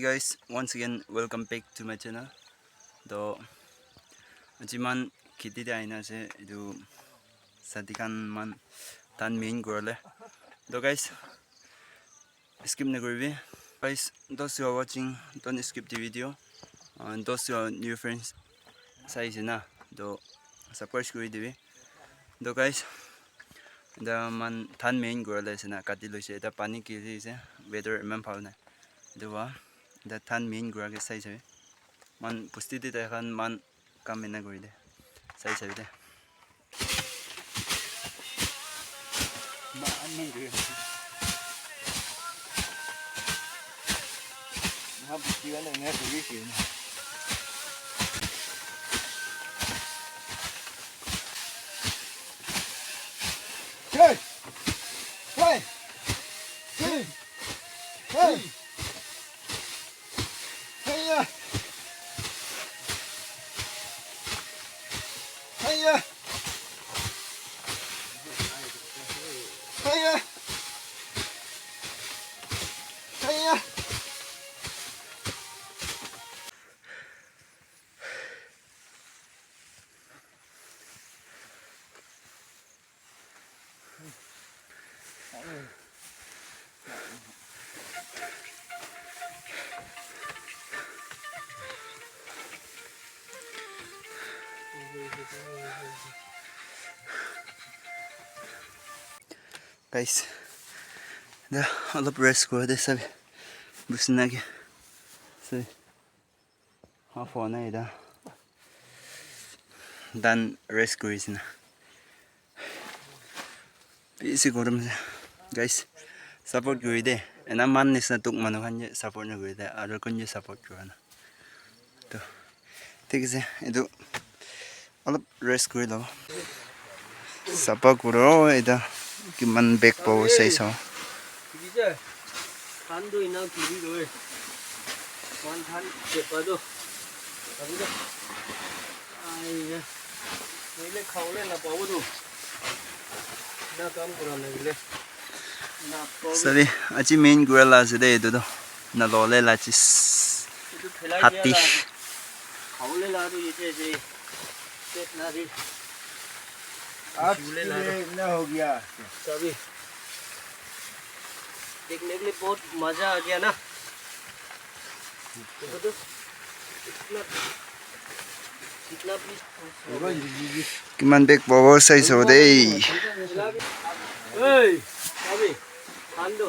guys, once again welcome back to my channel. Do ajiman khiti de aina se edu sadikan man tan main gorle. Do guys, skip na gorbi. Guys, those who are watching, don't skip the video. And those who are new friends, size na do support kori dibi. Do guys, the man tan main gorle se na kati loise da pani kiri se weather man phal na. Do wa the tan main gorle size hai. Man pusti de kan man kamena gori de sai sai de ma anne de ha pusti wala nga gori shi ne hey hey hey hey hey Hiya! Hiya! Hiya! Guys, the all of rest ko de sabi busna ke sabi half on ida dan rest ko isna busy ko ram guys support ko ide ena man nisna tuk manu kan support na ko ide aro kun je support ko na to ठीक है इधर all of rest ko ilo support ko ro ida कि मन back power सही सो थान दो इना कीरी रोए वन थान जेपा दो अभी तो आई ये ले खाओले ना पावो दो ना काम करा ले ना सभी अच्छी मेन ग्रिल आज दे दो ना लोले लाचिस हाथी खाओले ला दो ये जे ना दी आज ना हो गया सभी देखने के लिए बहुत मजा आ गया ना तो इतना कि मन बैक पावर सही सो दे सभी खान दो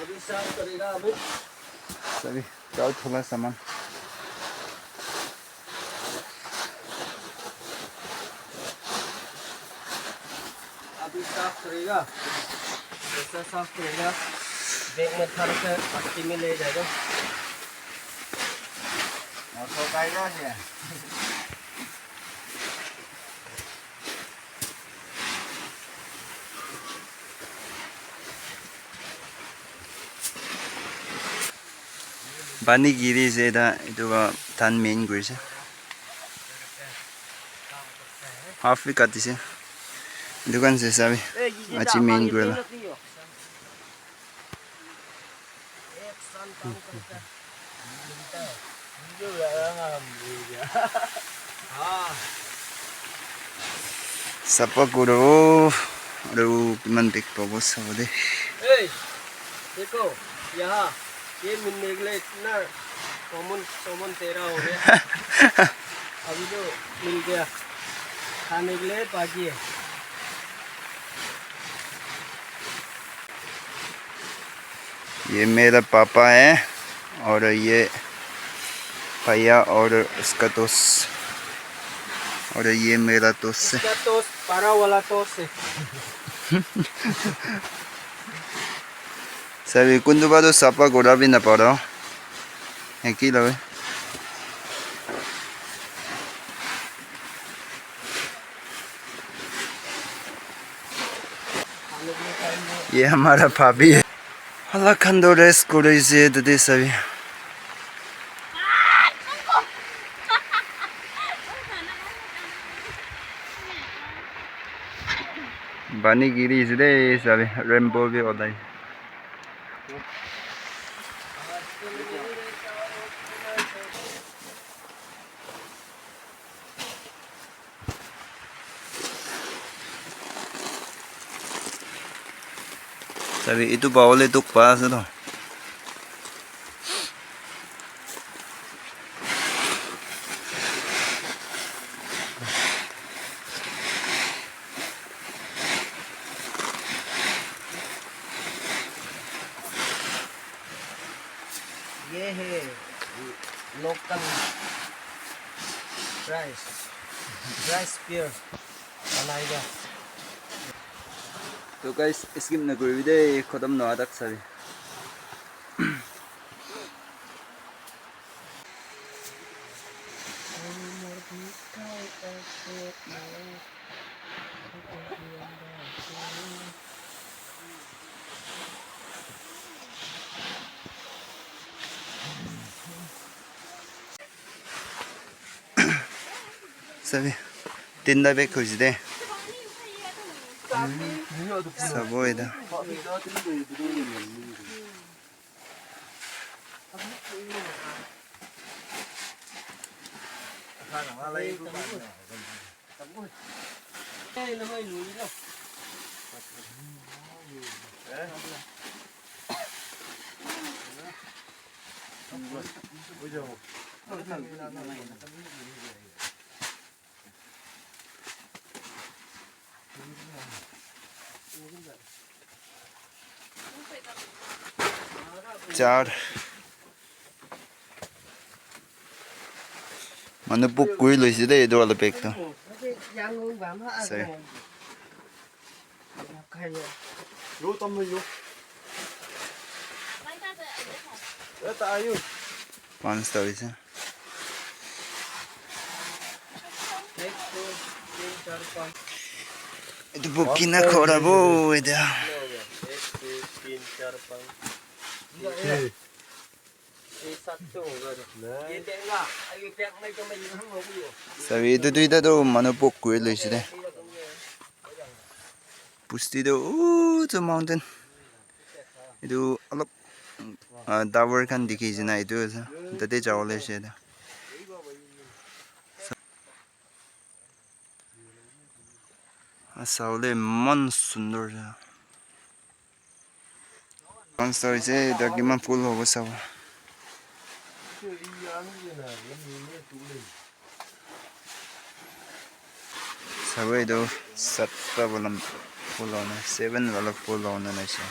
अभी साफ करेगा अभी सभी जाओ थोड़ा सामान अभी साफ करेगा ऐसा साफ करेगा बैग में थार के पट्टी में ले जाएगा और तो कायदा है Bani giri se da itu ka tan main guri se half week ati se itu kan se sabi achi main guri la sapa kuro aduh kiman big pabos sa de देखो यहाँ ये मिलने के लिए इतना कॉमन तेरा हो गया अभी तो मिल गया खाने के लिए बाकी है ये मेरा पापा है और ये भैया और उसका दोस्त और ये मेरा दोस्त है इसका दोस्त पारा वाला दोस्त है सभी कुंदू बादो सपा गोरा भी न पड़ा है की लगे ये हमारा भाभी है अल्लाह खंडो रेस को रही दे सभी Pani giri is there, sabi rainbow भी होता है. Sabi itu bawal itu pas itu. ये है local rice beer बनाएगा. तो guys skip ना करो इधर खत्म ना तक सारी. सभी तीन दबे खुश दे सब वो इधर चार mana buk kui lo si dai do la pek to sai Yo tâm yo. Đó ta yo. pan story se itu bukina khora bo ida sabi itu tu ida do mana buk kui lo si dai pusti do to mountain itu alap tower kan dikhi jina itu sa date jawle se da saule man sundar ja pan story se da kiman full hobo sa sabai do 7 walam full on 7 wala full on na siya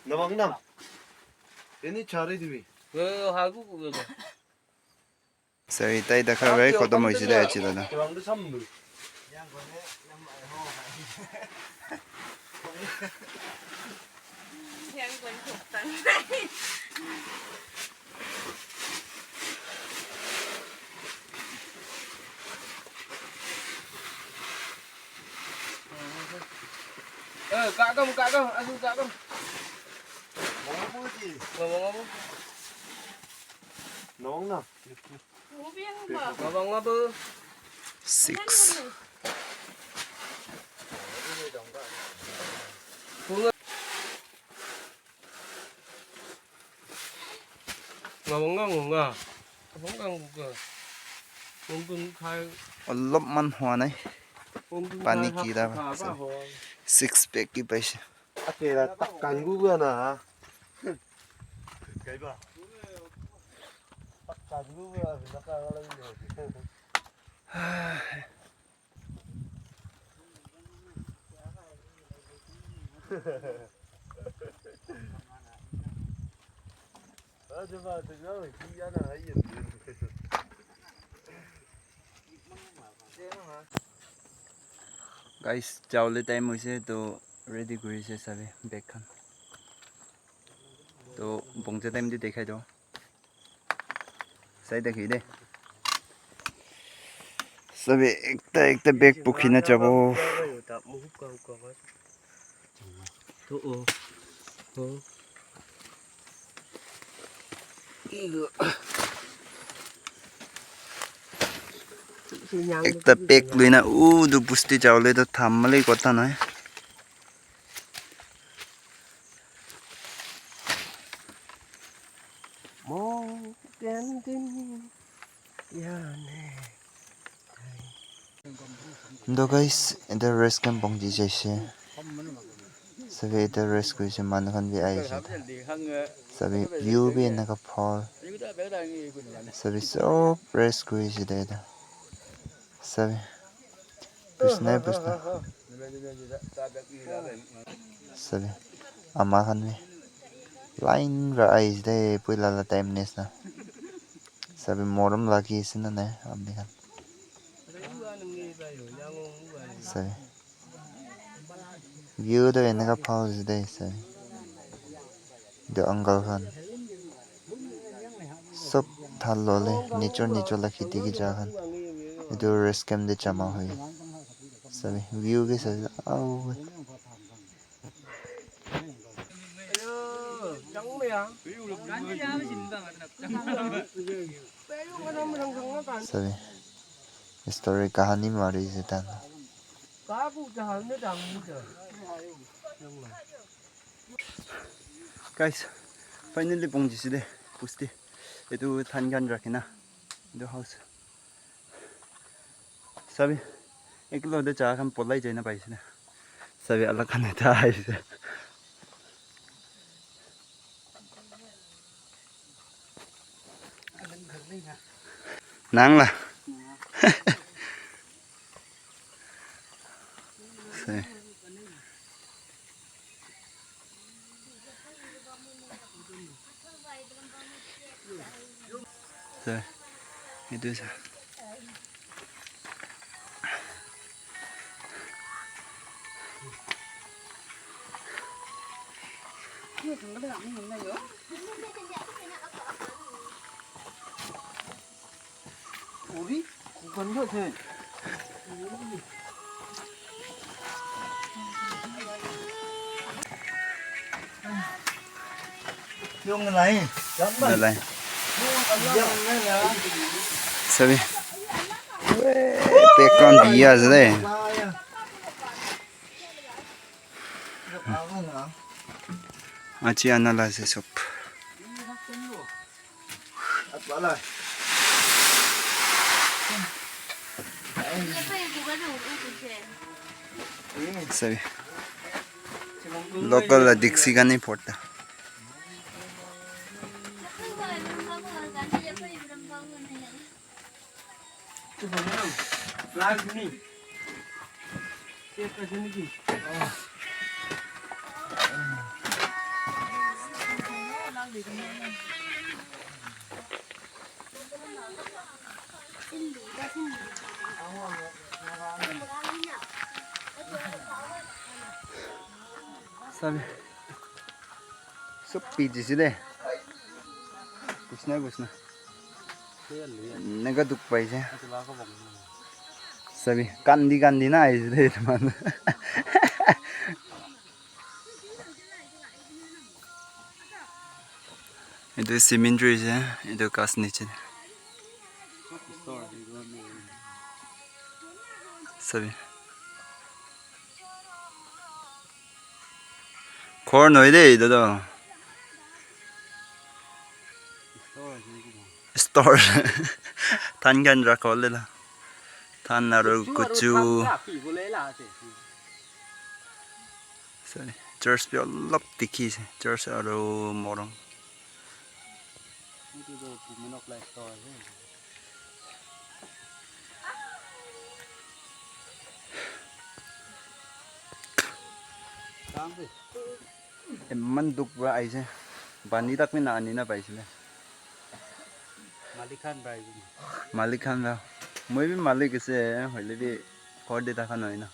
Namang nam. Ini cari diwi. sabi tai da kha bai khodam hoisi da achi da Namang sambu. Kak kamu, aku kak kamu. Mau apa sih? Ngomong apa? Nong na. Ngomong apa? 6 ngomong nga. Ngomong nga. Ngomong khai. alap man hua nai pani ki da 6 pack ki paisa Ake là tắc cánh của vườn à? Cái bà. Tắc cánh của vườn thì nó cao lên rồi. Nhưng mà thực ra phải khi ăn là hay gì? guys chawle time hoise to ready korise sabe bag khan to bongcha time di dekhai do sai dekhi de सबै एकता bag पुखिन जाबो एकता bag लुइना उ दु बुस्ती चावले त थामले कता न दो guys इधर रेस्ट कैंप पहुंची जैसे सभी इधर रेस्ट कोई से मान खन भी आए सभी व्यू भी इनका का फॉल सभी सब रेस्ट कोई से दे सभी पुछना सभी अम्मा खन भी लाइन र आइस दे पहिला ला टाइम नेस ना सभी मोरम लागी इसे ना नहीं अम्मी खन सभी व्यू तो इनका फॉल से दे सभी the uncle khan सब थाल लोले नीचो ला खेती की जा खान इधर रेस्ट कैंप दे जमा हुई सभी व्यू के सभी आओ सभी स्टोरी कहानी मारी से तान guys finally pong jiside pusti itu thangan rakhina the house sabi eklo de cha kan polai jaina paisina sabi alak kan ta aise nang la sabi sabi itu sa 우리 구간 같아. Dùng này, lại sabi pe con bia rồi achi analyze sop sabi local dixie ka nahi porta sabi supi jiside pusna naga duk paise sabi kandi na aise man itu cemetery je itu kas niche sabi khor noi de itu do store than gan ra khol le la than aru kuchu sabi church pe olop dikhi se church aru morong man duk ba aise bani tak me na ani na paisile malik khan ba moi bi malik ase hoile bi khor de ta khan hoina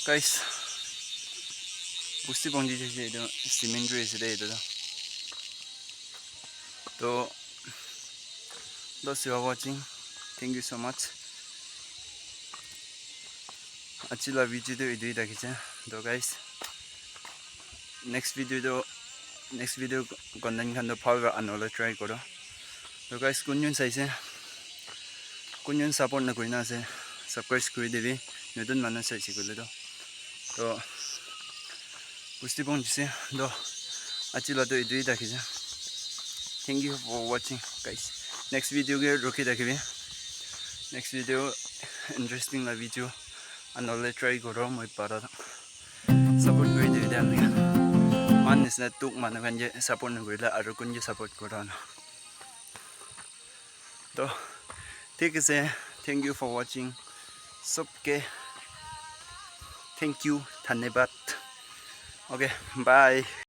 guys pusti pong ji je do cement ri se de do to those you are watching, thank you so much. Achila video do idui dakhicha to guys next video content khan do phal anole try koro to guys kunyun saise kunyun support na koina ase subscribe kori debi nodun manu saisi kole do to pusti pong jise do achila do idui dakhicha. Thank you for watching guys. Next video ke roki dakhibi. Next video interesting la video anole try koro moi para support kori debi dan man is na tuk manu kan je support na korila aru kun je support korana to ठीक है thank you for watching सबके thank you धन्यवाद okay bye.